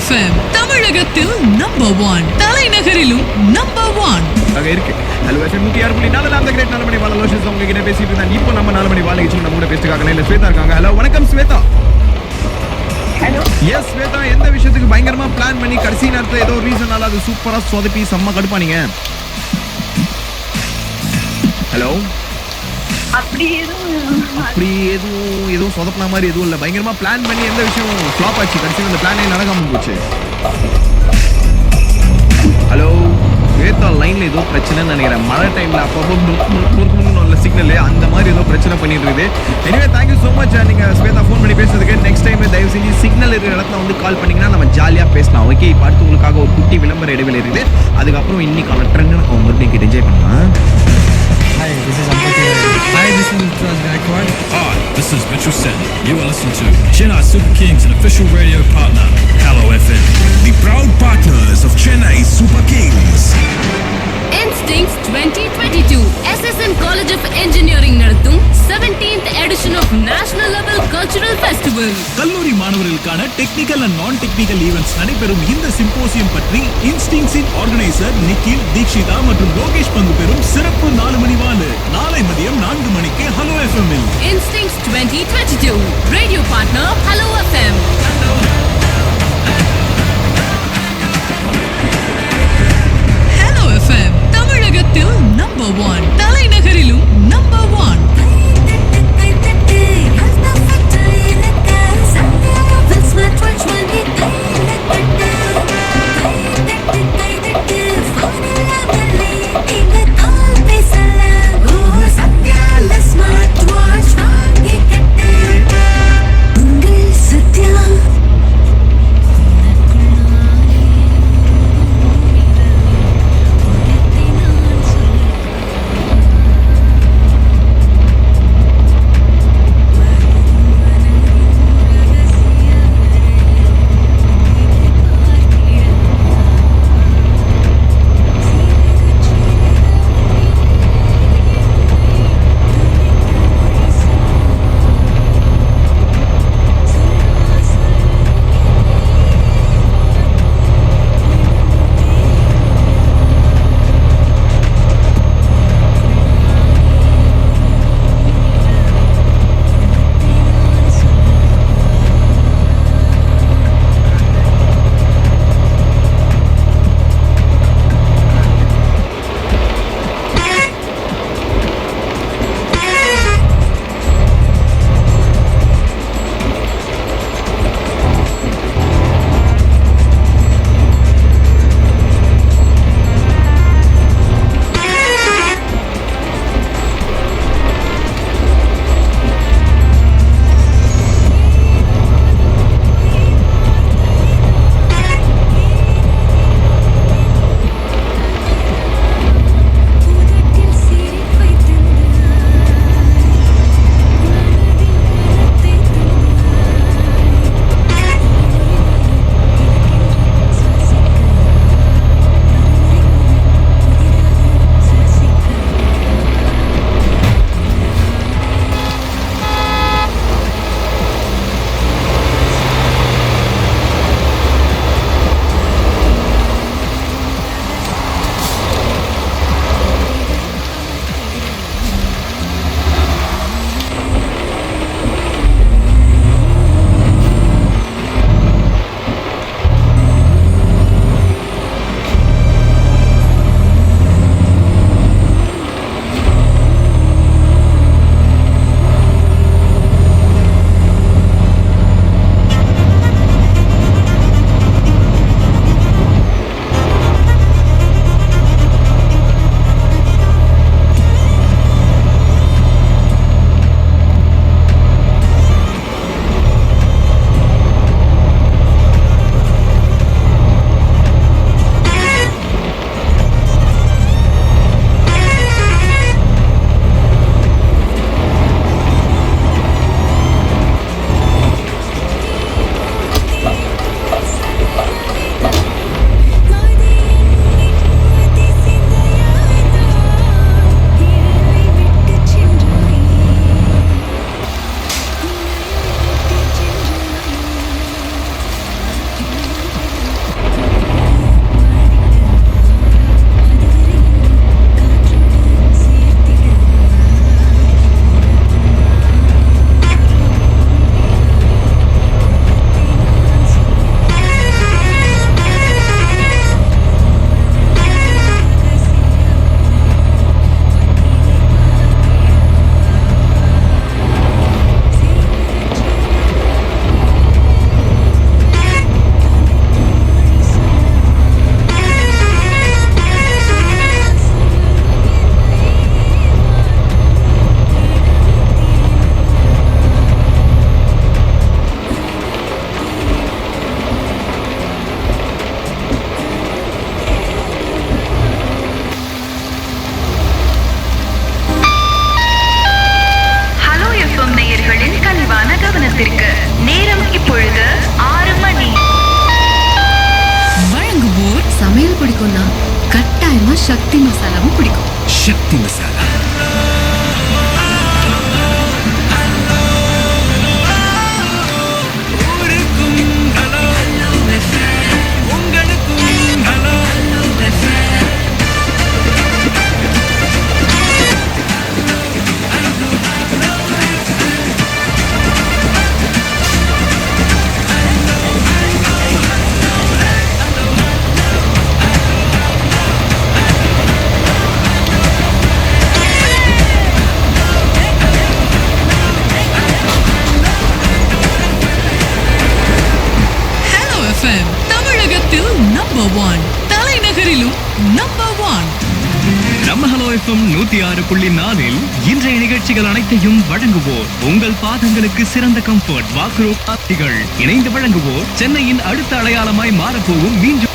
FM தமிழகத்தில் number 1, தலைநகரிலும் number 1 இருக்கு. Hello FM 106.4 அந்த கிரேட் 4 மணி வாழ லோஷன்ஸ் உங்க கிட்ட பேசிட்டு இருந்தா இப்போ நம்ம 4 மணி வாழ கிச்சு நம்ம கூட பேசிட்டு இல்ல ஸ்வேதா இருக்காங்க. ஹலோ வணக்கம் ஸ்வேதா. ஹலோ எஸ் ஸ்வேதா, எந்த விஷயத்துக்கு பயங்கரமா பிளான் பண்ணி கடைசி நேரத்துல ஏதோ ரீசனால அது சூப்பரா சொதப்பி செம்ம கடுப்பானீங்க? ஹலோ அப்படி எதுவும் சொதப்பின மாதிரி எதுவும் இல்லை. பயங்கரமா பிளான் பண்ணி எந்த விஷயம் ஃப்ளாப் ஆச்சு, கடைசியில் அந்த பிளானே நடக்காம போச்சு. ஹலோ ஸ்வேதா, லைன்ல ஏதோ பிரச்சனைன்னு நினைக்கிறேன். மழை டைம்ல அப்பப்போ சிக்னல் அந்த மாதிரி ஏதோ பிரச்சனை பண்ணிட்டு இருக்குது. எனிவே தேங்க்யூ ஸோ மச் நீங்க ஸ்வேதா ஃபோன் பண்ணி பேசுறதுக்கு. நெக்ஸ்ட் டைம் தயவு செஞ்சு சிக்னல் இருக்கிற இடத்துல வந்து கால் பண்ணீங்கன்னா நம்ம ஜாலியாக பேசலாம். ஓகே, இப்போ அடுத்து உங்களுக்காக ஒரு குட்டி விளம்பர இடைவெளி இருக்குது. அதுக்கப்புறம் இன்னைக்கான ட்ரெண்ட் நம்ம மறுபடியும் என்ஜாய் பண்ணலாம். Hi, this is Ampati. Hi, this is Utras Gaikwad. Hi, this is Mitchell Sen. You are listening to Chennai Super Kings, an official radio partner, Hello FM. The proud partners of Chennai Super Kings. Instincts 2022 SSN College of Engineering நடத்தும் 17th edition of National Level Cultural Festival. கல்லூரி மாணவர்களுக்கான technical and நான் technical events நடைபெறும் இந்த symposium பற்றி இன்ஸ்டிங்ஸின் organiser Nikhil, Deekshitha மற்றும் லோகேஷ் பங்கு பெறும் சிறப்பு 4 மணி வாழு நாளை மதியம் 4 மணிக்கு Hello FM இல். Instincts 2022 Radio Partner Hello FM. Hello FM தமிழகத்தில் நம்பர் 1, தலைநகரிலும் நம்பர் 1. பிடிக்கும்னா கட்டாயமா சக்தி மசாலாவும் பிடிக்கும். சக்தி மசாலா. Hello FM தமிழகத்தில் நம்பர் ஒன் தலைநகரிலும் நம்பர் ஒன். நம்ம ஹலோ எஃப்எம் 106.4 இன்றைய நிகழ்ச்சிகள் அனைத்தையும் வழங்குவோர் உங்கள் பாதங்களுக்கு சிறந்த கம்ஃபர்ட் வாக்ரோ ஆப்திகள். இணைந்து வழங்குவோர் சென்னையின் அடுத்த அடையாளமாய் மாறப்போகும் மீண்டும்